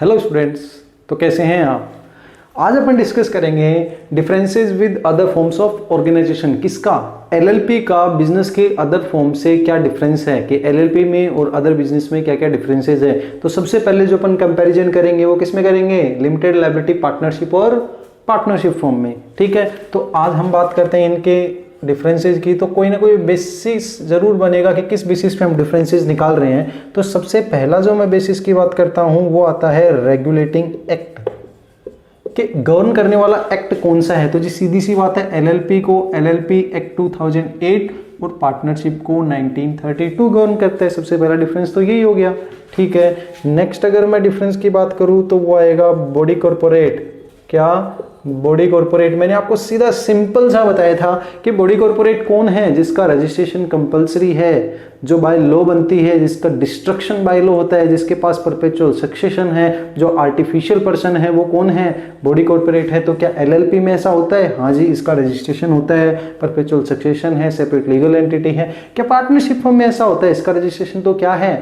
Hello students, तो कैसे हैं आप। आज अपन डिस्कस करेंगे differences with other forms of organization. किसका? एलएलपी का बिजनेस के अदर फॉर्म से क्या डिफरेंस है कि एलएलपी में और अदर बिजनेस में क्या क्या डिफरेंसेस है। तो सबसे पहले जो अपन कंपैरिजन करेंगे वो किस में करेंगे? लिमिटेड लायबिलिटी पार्टनरशिप और पार्टनरशिप फॉर्म में। ठीक है, तो आज हम बात करते हैं इनके डिफरेंसेस की। तो कोई ना कोई बेसिस जरूर बनेगा कि किस बेसिस पे हम डिफरेंसेस निकाल रहे हैं। तो सबसे पहला जो मैं बेसिस की बात करता हूं वो आता है रेगुलेटिंग एक्ट, कि गवर्न करने वाला एक्ट कौन सा है। तो जी सीधी सी बात है, एलएलपी को एलएलपी एक्ट 2008 और पार्टनरशिप को 1932 गवर्न करता है। सबसे पहला डिफरेंस तो यही हो गया। ठीक है, नेक्स्ट अगर मैं डिफरेंस की बात करूं तो वो आएगा बॉडी कॉर्पोरेट। क्या? Body corporate. मैंने आपको सीधा सिंपल सा बताया था कि बॉडी कॉर्पोरेट कौन है? जिसका रजिस्ट्रेशन कंपलसरी है, जो बाय लॉ बनती है, जिसका डिस्ट्रक्शन बाय लॉ होता है, जिसके पास परपेचुअल सक्सेशन है, जो आर्टिफिशियल पर्सन है, वो कौन है? बॉडी कॉर्पोरेट है। तो क्या एलएलपी में ऐसा होता है? हाँ जी, इसका रजिस्ट्रेशन होता है, परपेचुअल सक्सेशन है, सेपरेट लीगल एंटिटी है। क्या पार्टनरशिप में ऐसा होता है? इसका रजिस्ट्रेशन तो क्या है?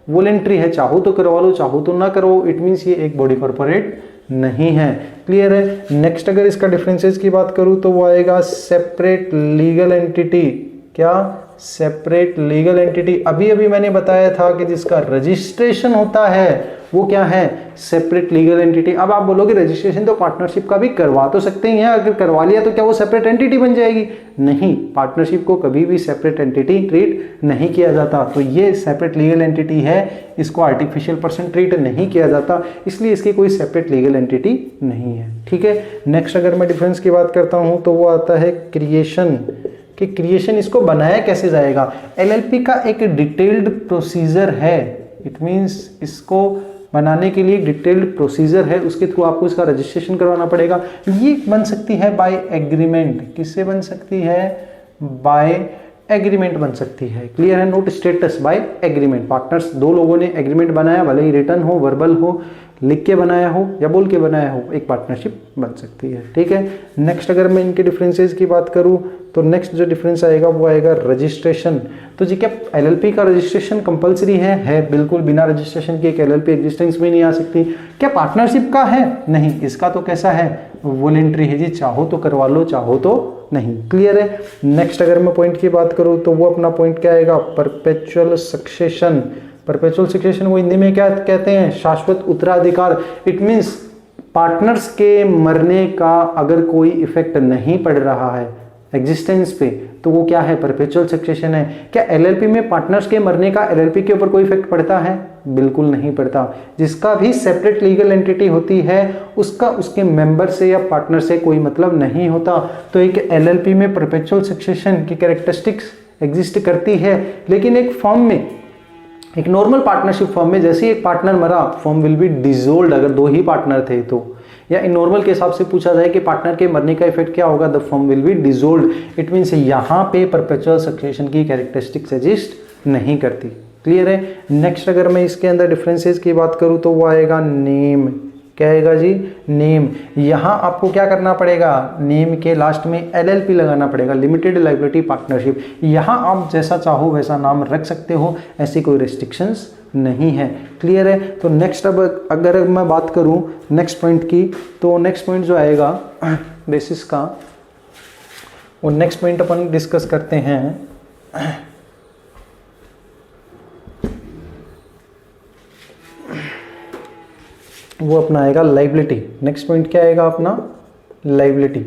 वॉलंटरी है, चाहो तो करवा लो, चाहो तो ना करो। इट मीन्स ये एक बॉडी कॉर्पोरेट नहीं है। क्लियर है। नेक्स्ट अगर इसका डिफरेंसेस की बात करूं तो वो आएगा सेपरेट लीगल एंटिटी। क्या? Separate legal entity. अभी अभी मैंने बताया था कि जिसका रजिस्ट्रेशन होता है वो क्या है? Separate legal entity. अब आप बोलोगे रजिस्ट्रेशन तो पार्टनरशिप का भी करवा तो सकते हैं, अगर करवा लिया तो क्या वो सेपरेट एंटिटी बन जाएगी? नहीं, पार्टनरशिप को कभी भी सेपरेट एंटिटी ट्रीट नहीं किया जाता। तो ये सेपरेट लीगल एंटिटी है, इसको आर्टिफिशियल पर्सन ट्रीट नहीं किया जाता, इसलिए इसकी कोई सेपरेट लीगल एंटिटी नहीं है। ठीक है, नेक्स्ट अगर मैं डिफरेंस की बात करता हूं तो वो आता है क्रिएशन। कि क्रिएशन इसको बनाया कैसे जाएगा? एलएलपी का एक डिटेल्ड प्रोसीजर है। इट मींस इसको बनाने के लिए डिटेल्ड प्रोसीजर है, उसके थ्रू आपको इसका रजिस्ट्रेशन करवाना पड़ेगा। ये बन सकती है बाय एग्रीमेंट। किससे बन सकती है? बाय एग्रीमेंट बन सकती है। क्लियर है। Note status by agreement. Partners दो लोगों ने एग्रीमेंट बनाया, भले ही रिटर्न हो, वर्बल हो, लिख के बनाया हो या बोल के बनाया हो, एक पार्टनरशिप बन सकती है। ठीक है, नेक्स्ट अगर मैं इनके डिफरेंसेस की बात करूं तो नेक्स्ट जो डिफरेंस आएगा वो आएगा रजिस्ट्रेशन। तो जी क्या एलएलपी का रजिस्ट्रेशन कंपलसरी है? बिल्कुल, बिना रजिस्ट्रेशन के एक एलएलपी एग्जिस्टेंस में नहीं आ सकती। क्या पार्टनरशिप का है? नहीं, इसका तो कैसा है? वॉलंटरी है जी, चाहो तो करवा लो, चाहो तो नहीं। क्लियर है। नेक्स्ट अगर मैं पॉइंट की बात करूं तो वो अपना पॉइंट क्या आएगा? Perpetual succession. परपेचुअल सक्सेशन को हिंदी में क्या कहते हैं? शाश्वत उत्तराधिकार। इट मीन्स पार्टनर्स के मरने का अगर कोई इफेक्ट नहीं पड़ रहा है एग्जिस्टेंस पे, तो वो क्या है? परपेचुअल सक्सेशन है। क्या एलएलपी में पार्टनर्स के मरने का एलएलपी के ऊपर कोई इफेक्ट पड़ता है? बिल्कुल नहीं पड़ता। जिसका भी सेपरेट लीगल एंटिटी होती है उसका उसके मेंबर से या पार्टनर से कोई मतलब नहीं होता। तो एक एलएलपी में परपेचुअल सक्सेशन की कैरेक्टरिस्टिक्स एग्जिस्ट करती है, लेकिन एक फॉर्म में, एक नॉर्मल पार्टनरशिप फॉर्म में जैसे ही एक पार्टनर मरा, फॉर्म विल बी डिसॉल्व्ड। अगर दो ही पार्टनर थे तो, या इन नॉर्मल के हिसाब से पूछा जाए कि पार्टनर के मरने का इफेक्ट क्या होगा, the form will be dissolved. It means यहाँ पे परपेचुअल सक्सेशन की कैरेक्टरिस्टिक्स एग्जिस्ट नहीं करती। क्लियर है। नेक्स्ट अगर मैं इसके अंदर डिफरेंसेस की बात करूं तो वो आएगा नेम। क्या आएगा जी? नेम। यहाँ आपको क्या करना पड़ेगा? नेम के लास्ट में एलएलपी लगाना पड़ेगा, लिमिटेड लायबिलिटी पार्टनरशिप। यहाँ आप जैसा चाहो वैसा नाम रख सकते हो, ऐसी कोई रेस्ट्रिक्शंस नहीं है। क्लियर है। तो नेक्स्ट अब अगर मैं बात करूँ नेक्स्ट पॉइंट की, तो नेक्स्ट पॉइंट जो आएगा बेसिस का, वो नेक्स्ट पॉइंट अपन डिस्कस करते हैं। वो अपना आएगा लायबिलिटी। नेक्स्ट पॉइंट क्या आएगा अपना? लायबिलिटी।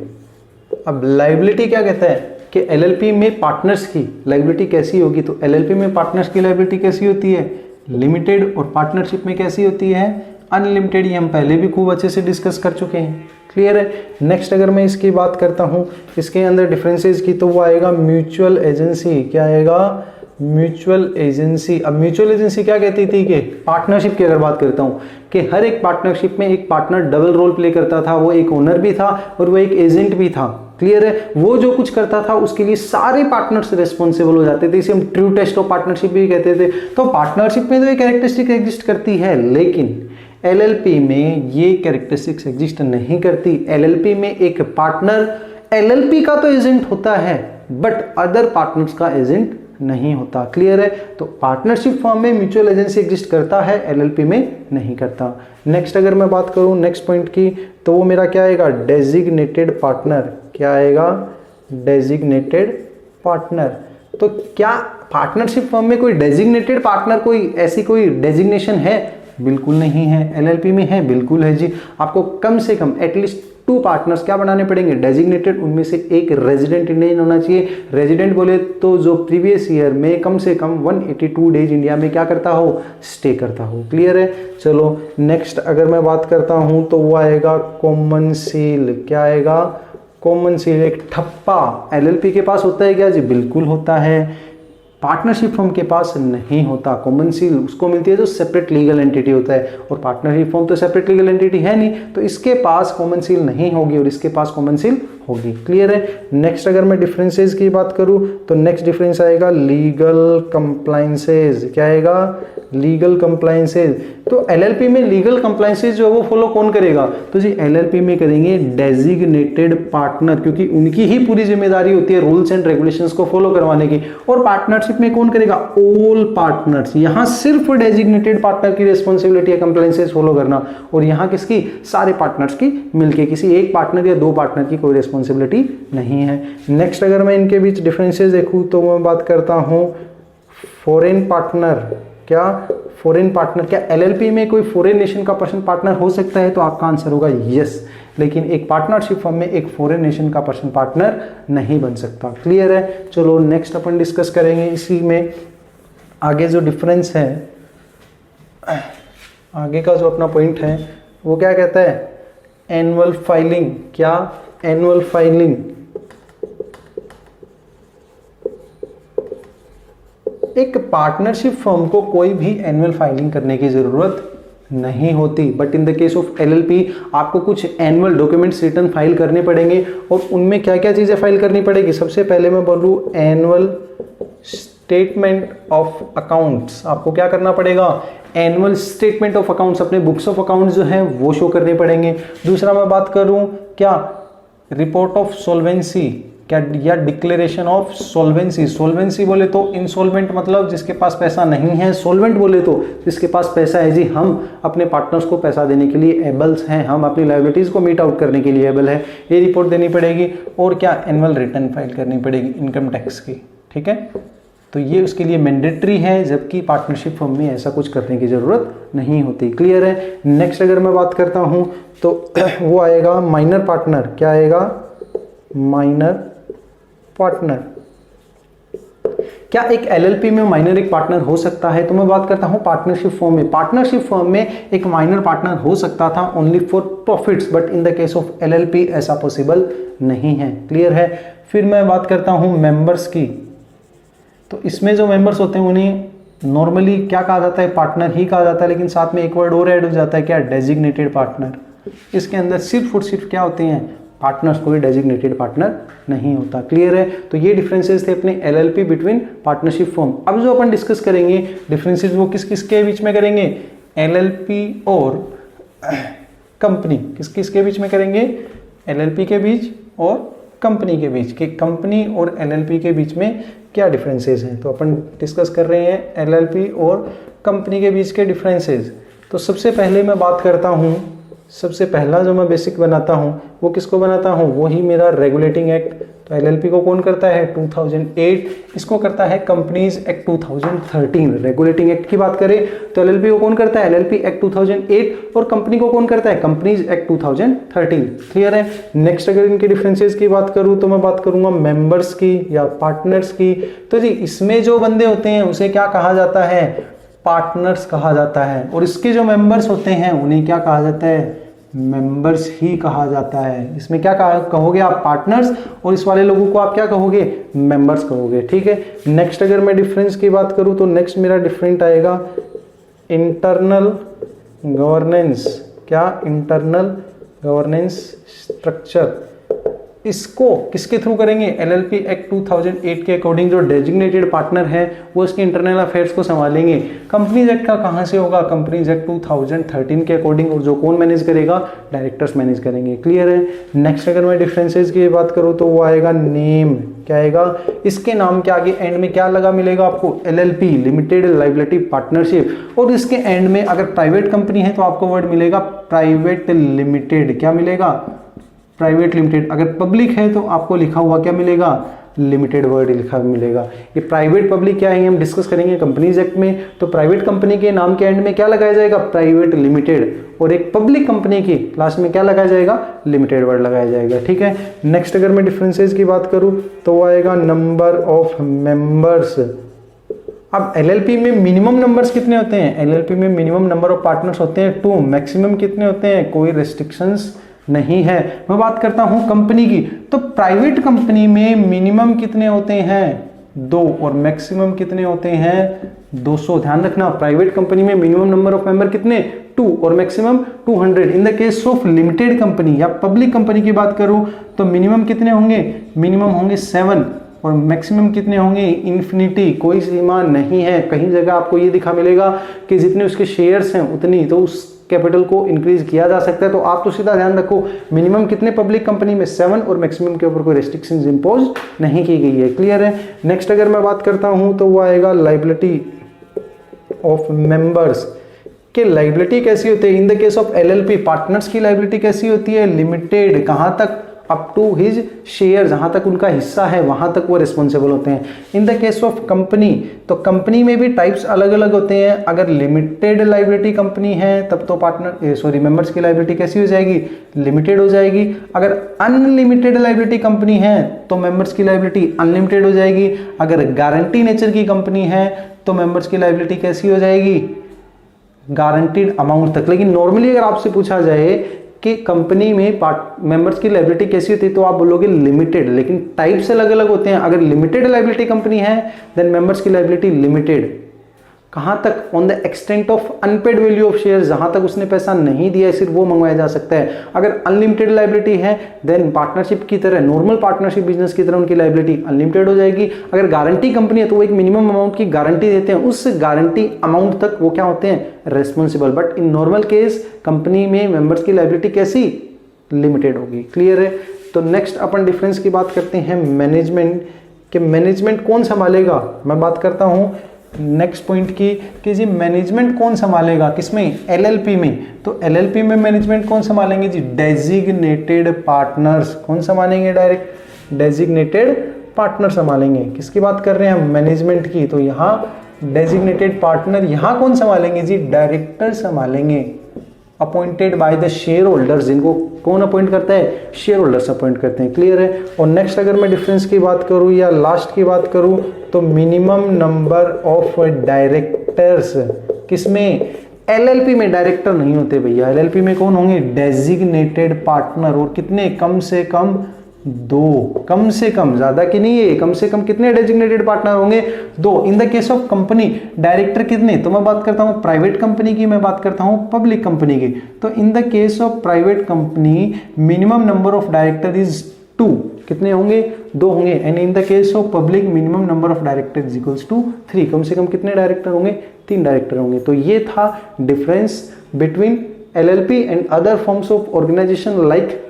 अब लायबिलिटी क्या कहता है कि एलएलपी में पार्टनर्स की लायबिलिटी कैसी होगी? तो एलएलपी में पार्टनर्स की लायबिलिटी कैसी होती है? लिमिटेड। और पार्टनरशिप में कैसी होती है? अनलिमिटेड। ये हम पहले भी खूब अच्छे से डिस्कस कर चुके हैं। क्लियर है। नेक्स्ट अगर मैं इसकी बात करता हूं इसके अंदर डिफरेंसेस की, तो वो आएगा म्यूचुअल एजेंसी। क्या आएगा? Mutual agency. अब म्यूचुअल एजेंसी क्या कहती थी कि पार्टनरशिप की अगर बात करता हूं कि हर एक पार्टनरशिप में एक पार्टनर डबल रोल प्ले करता था। वो एक ओनर भी था और वो एक एजेंट भी था। क्लियर है। वो जो कुछ करता था उसके लिए सारे पार्टनर्स रिस्पॉन्सिबल हो जाते थे। इसे हम ट्रू टेस्ट ऑफ पार्टनरशिप भी कहते थे। तो पार्टनरशिप में तो ये कैरेक्टरिस्टिक एग्जिस्ट करती है, लेकिन एलएलपी में ये कैरेक्टरिस्टिक्स एग्जिस्ट नहीं करती। एलएलपी में एक पार्टनर एलएलपी का तो एजेंट होता है, बट अदर पार्टनर्स का एजेंट नहीं होता। क्लियर है? तो पार्टनरशिप फॉर्म में म्यूचुअल एजेंसी एग्जिस्ट करता है, एलएलपी में नहीं करता। नेक्स्ट अगर मैं बात करूं नेक्स्ट पॉइंट की, तो वो मेरा क्या आएगा, डेजिग्नेटेड पार्टनर। क्या आएगा, डेजिग्नेटेड पार्टनर। तो क्या पार्टनरशिप फर्म में कोई डेजिग्नेटेड पार्टनर, कोई ऐसी कोई डेजिग्नेशन है? बिल्कुल नहीं है। एलएलपी में है? बिल्कुल है जी। आपको कम से कम एटलीस्ट 2 पार्टनर्स क्या बनाने पड़ेंगे, डेजिग्नेटेड। उनमें से एक रेजिडेंट इंडियन होना चाहिए। रेजिडेंट बोले तो जो प्रीवियस ईयर में कम से कम 182 डेज इंडिया में क्या करता हो, स्टे करता हो। क्लियर है? चलो नेक्स्ट अगर मैं बात करता हूं तो वो आएगा कॉमन सील। क्या आएगा, कॉमन सील, एक ठप्पा। एलएलपी के पास होता है क्या जी? बिल्कुल होता है। पार्टनरशिप फर्म के पास नहीं होता। कॉमन सील उसको मिलती है जो सेपरेट लीगल एंटिटी होता है, और पार्टनरशिप फर्म तो सेपरेट लीगल एंटिटी है नहीं, तो इसके पास कॉमन सील नहीं होगी और इसके पास कॉमन सील होगी। क्लियर है? नेक्स्ट अगर मैं डिफरेंसेस की बात करूं तो नेक्स्ट डिफरेंस आएगा लीगल कंप्लायंसेस। क्या आएगा, लीगल कंप्लायंसेस। तो एलएलपी में लीगल कंप्लायंसेस जो है वो फॉलो कौन करेगा, तो जी एलएलपी में करेंगे डेजिग्नेटेड पार्टनर, क्योंकि उनकी ही पूरी जिम्मेदारी होती है रूल्स एंड रेगुलेशंस को फॉलो करवाने की। और पार्टनरशिप में कौन करेगा, ऑल पार्टनर्स। यहां सिर्फ डेजिग्नेटेड पार्टनर की रिस्पॉन्सिबिलिटी है कंप्लायंसेस फॉलो करना, और यहां किसकी, सारे पार्टनर्स की मिलके, किसी एक पार्टनर या 2 पार्टनर की कोई रिस्पॉन्सिबिलिटी नहीं है। नेक्स्ट अगर मैं इनके बीच डिफरेंसेस देखूं तो मैं बात करता हूं फॉरेन पार्टनर। क्या, फॉरेन पार्टनर। क्या एलएलपी में कोई फॉरेन नेशन का पर्सन पार्टनर हो सकता है, तो आपका आंसर होगा यस। लेकिन एक पार्टनरशिप फर्म में एक फॉरेन नेशन का पर्सन पार्टनर नहीं बन सकता। क्लियर है? चलो नेक्स्ट अपन डिस्कस करेंगे इसी में आगे जो डिफरेंस है, आगे का जो अपना पॉइंट है वो क्या कहता है, एनुअल फाइलिंग। क्या, एनुअल फाइलिंग। एक पार्टनरशिप फर्म को कोई भी एनुअल फाइलिंग करने की जरूरत नहीं होती, but in the case of LLP आपको कुछ एनुअल डॉक्यूमेंट्स रिटर्न फाइल करने पड़ेंगे। और उनमें क्या क्या चीजें फाइल करनी पड़ेगी, सबसे पहले मैं बोलूं एनुअल स्टेटमेंट ऑफ अकाउंट्स। आपको क्या करना पड़ेगा, एनुअल स्टेटमेंट ऑफ अकाउंट्स, अपने बुक्स ऑफ अकाउंट्स जो है वो शो करने पड़ेंगे। दूसरा मैं बात करूं क्या, रिपोर्ट ऑफ सोल्वेंसी, क्या, या डिक्लेरेशन ऑफ सोल्वेंसी। सोल्वेंसी बोले तो इंसॉल्वेंट मतलब जिसके पास पैसा नहीं है, सोल्वेंट बोले तो जिसके पास पैसा है। जी हम अपने पार्टनर्स को पैसा देने के लिए एबल्स हैं, हम अपनी लायबिलिटीज को मीट आउट करने के लिए एबल है, ये रिपोर्ट देनी पड़ेगी। और क्या, एनुअल रिटर्न फाइल करनी पड़ेगी इनकम टैक्स की। ठीक है, तो ये उसके लिए मैंडेटरी है, जबकि पार्टनरशिप फर्म में ऐसा कुछ करने की जरूरत नहीं होती। क्लियर है? नेक्स्ट अगर मैं बात करता हूं तो वो आएगा माइनर पार्टनर। क्या आएगा, माइनर पार्टनर। क्या एक एलएलपी में माइनर एक पार्टनर हो सकता है, तो मैं बात करता हूं पार्टनरशिप फर्म में। पार्टनरशिप फर्म में एक माइनर पार्टनर हो सकता था only for profits, but in the case of LLP ऐसा पॉसिबल नहीं है। क्लियर है? फिर मैं बात करता हूं मेंबर्स की। तो इसमें जो मेंबर्स होते हैं उन्हें नॉर्मली क्या कहा जाता है, पार्टनर ही कहा जाता है, लेकिन साथ में एक वर्ड और ऐड हो जाता है, क्या, डेजिग्नेटेड पार्टनर। इसके अंदर सिर्फ और सिर्फ क्या होते हैं, पार्टनर्स, कोई डेजिग्नेटेड पार्टनर नहीं होता। क्लियर है? तो ये डिफरेंसेस थे अपने एलएलपी बिटवीन पार्टनरशिप फर्म। अब जो अपन डिस्कस करेंगे डिफरेंसेस वो किस किस के बीच में करेंगे, एलएलपी और कंपनी। किस किस के बीच में करेंगे, एलएलपी के बीच और कंपनी के बीच, कि कंपनी और एलएलपी के बीच में क्या डिफरेंसेस हैं। तो अपन डिस्कस कर रहे हैं एलएलपी और कंपनी के बीच के डिफरेंसेस। तो सबसे पहले मैं बात करता हूं, सबसे पहला जो मैं बेसिक बनाता हूं वो किसको बनाता हूं, वो ही मेरा रेगुलेटिंग एक्ट। तो एलएलपी को कौन करता है, 2008, इसको करता है कंपनीज एक्ट 2013। रेगुलेटिंग एक्ट की बात करें तो एलएलपी को कौन करता है, एलएलपी एक्ट 2008, और कंपनी को कौन करता है, कंपनीज एक्ट 2013। क्लियर है? नेक्स्ट अगर इनके डिफरेंसेस की बात करूं तो मैं बात करूंगा मेंबर्स की या पार्टनर्स की। तो जी इसमें जो बंदे होते हैं उसे क्या कहा जाता है, पार्टनर्स कहा जाता है, और इसके जो मेंबर्स होते हैं उन्हें क्या कहा जाता है, मेंबर्स ही कहा जाता है। इसमें क्या कहोगे आप, पार्टनर्स, और इस वाले लोगों को आप क्या कहोगे, मेंबर्स कहोगे। ठीक है? नेक्स्ट अगर मैं डिफरेंस की बात करूं तो नेक्स्ट मेरा डिफरेंट आएगा इंटरनल गवर्नेंस। क्या, इंटरनल गवर्नेंस स्ट्रक्चर। इसको किसके थ्रू करेंगे? एलएलपी एक्ट 2008 के अकॉर्डिंग जो डेजिग्नेटेड पार्टनर है वो इसके इंटरनल अफेयर्स को संभालेंगे। कंपनीज एक्ट का कहां से होगा? कंपनीज एक्ट 2013 के अकॉर्डिंग, और जो कौन मैनेज करेगा? डायरेक्टर्स मैनेज करेंगे। क्लियर है? नेक्स्ट अगर मैं डिफरेंसेस की बात करूं तो वो आएगा नेम। क्या आएगा? इसके नाम के आगे एंड में क्या लगा मिलेगा आपको? LLP, limited liability partnership. और इसके एंड में अगर प्राइवेट कंपनी है तो आपको वर्ड मिलेगा प्राइवेट लिमिटेड। क्या मिलेगा? Private limited. अगर पब्लिक है तो आपको लिखा हुआ क्या मिलेगा? लिमिटेड वर्ड लिखा मिलेगा। ये प्राइवेट पब्लिक क्या है हम डिस्कस करेंगे कंपनीज एक्ट में। तो प्राइवेट कंपनी के नाम के एंड में क्या लगाया जाएगा? Private limited. और एक पब्लिक कंपनी की लास्ट में क्या लगाया जाएगा? लिमिटेड वर्ड लगाया जाएगा। ठीक है। नेक्स्ट अगर मैं डिफरेंसेस की बात करूं तो वो आएगा नंबर ऑफ मेंबर्स। अब एलएलपी में मिनिमम नंबर्स कितने होते हैं? एलएलपी में मिनिमम नंबर ऑफ पार्टनर्स होते हैं 2। मैक्सिमम कितने होते हैं? कोई रेस्ट्रिक्शंस नहीं है। मैं बात करता हूं कंपनी की, तो प्राइवेट कंपनी में मिनिमम कितने होते हैं? 2 और मैक्सिमम कितने होते हैं? 200। ध्यान रखना, प्राइवेट कंपनी में मिनिमम नंबर ऑफ मेंबर कितने? 2 और maximum 200। In the case of limited company या पब्लिक कंपनी की बात करूं तो मिनिमम कितने होंगे? मिनिमम होंगे 7 और मैक्सिमम कितने होंगे? इन्फिनिटी। कोई सीमा नहीं है। कहीं जगह आपको ये दिखा मिलेगा कि जितने उसके शेयर्स हैं उतनी, तो उस कैपिटल को इंक्रीज किया जा सकता है। तो आप तो सीधा ध्यान रखो, मिनिमम कितने पब्लिक कंपनी में? 7 और मैक्सिमम के ऊपर कोई रेस्ट्रिक्शंस इंपोज नहीं की गई है। क्लियर है? नेक्स्ट अगर मैं बात करता हूं तो वो आएगा लायबिलिटी ऑफ मेंबर्स। के लायबिलिटी कैसी होती है? इन the case of LLP partners की लायबिलिटी कैसी होती है? लिमिटेड। कहां तक? अप टू हिज शेयर, जहां तक उनका हिस्सा है वहां तक वो रिस्पॉन्सिबल होते हैं। इन द केस ऑफ कंपनी, तो कंपनी में भी टाइप्स अलग अलग होते हैं। अगर लिमिटेड लायबिलिटी कंपनी है तब तो मेंबर्स की लायबिलिटी कैसी हो जाएगी? लिमिटेड हो जाएगी। अगर अनलिमिटेड लायबिलिटी कंपनी है तो मेंबर्स की लायबिलिटी अनलिमिटेड हो जाएगी। अगर गारंटी नेचर की कंपनी है तो मेंबर्स की लायबिलिटी कैसी हो जाएगी? गारंटीड अमाउंट तक। लेकिन नॉर्मली अगर आपसे पूछा जाए कि कंपनी में मेंबर्स की लायबिलिटी कैसी होती है तो आप बोलोगे लिमिटेड। लेकिन टाइप्स अलग अलग होते हैं। अगर लिमिटेड लायबिलिटी कंपनी है देन मेंबर्स की लायबिलिटी लिमिटेड। कहां तक? On the extent of unpaired value of share, जहां तक उसने पैसा नहीं दिया सिर्फ वो मंगवाया जा सकता है। अगर अनलिमिटेड लायबिलिटी है देन पार्टनरशिप की तरह, नॉर्मल पार्टनरशिप बिजनेस की तरह उनकी लायबिलिटी अनलिमिटेड हो जाएगी। अगर गारंटी कंपनी है तो वो एक मिनिमम अमाउंट की गारंटी देते हैं, उस गारंटी अमाउंट तक वो क्या होते हैं? Responsible. But in normal case company में मेंबर्स की लायबिलिटी कैसी? लिमिटेड होगी। क्लियर है? तो नेक्स्ट अपन डिफरेंस की बात करते हैं मैनेजमेंट के। मैनेजमेंट कौन संभालेगा? मैं बात करता हूं नेक्स्ट पॉइंट की कि जी मैनेजमेंट कौन संभालेगा? किसमें? एलएलपी में। तो एलएलपी में मैनेजमेंट कौन संभालेंगे जी? Designated partners. कौन संभालेंगे? डायरेक्ट डेजिग्नेटेड पार्टनर संभालेंगे। किसकी बात कर रहे हैं हम? मैनेजमेंट की। तो यहाँ डेजिग्नेटेड पार्टनर यहाँ कौन संभालेंगे जी? डायरेक्टर संभालेंगे, appointed by the share holders. जिनको कौन अपॉइंट करता है? शेयर होल्डर्स अपॉइंट करते हैं। क्लियर है? और नेक्स्ट अगर मैं डिफरेंस की बात करूं या लास्ट की बात करूं तो मिनिमम नंबर ऑफ डायरेक्टर्स। किसमें? एलएलपी में डायरेक्टर नहीं होते भैया। एलएलपी में कौन होंगे? Designated partner. और कितने? कम से कम 2। कम से कम, ज्यादा की नहीं है। कम से कम कितने डेजिग्नेटेड पार्टनर होंगे? 2। इन the case of company director कितने? तो मैं बात करता हूं प्राइवेट कंपनी की, मैं बात करता हूं पब्लिक कंपनी की। तो in the case of private company minimum number of director is 2। कितने होंगे? 2 होंगे। And in the case of public minimum number of director is equals to 3। कम से कम कितने डायरेक्टर होंगे? 3 डायरेक्टर होंगे। तो ये था difference between LLP and other forms of organization like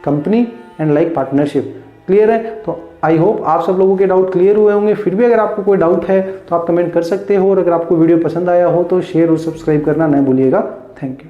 company and like partnership. Clear है? तो आई होप आप सब लोगों के डाउट क्लियर हुए होंगे। फिर भी अगर आपको कोई डाउट है तो आप कमेंट कर सकते हो, और अगर आपको वीडियो पसंद आया हो तो शेयर और सब्सक्राइब करना न भूलिएगा। Thank you.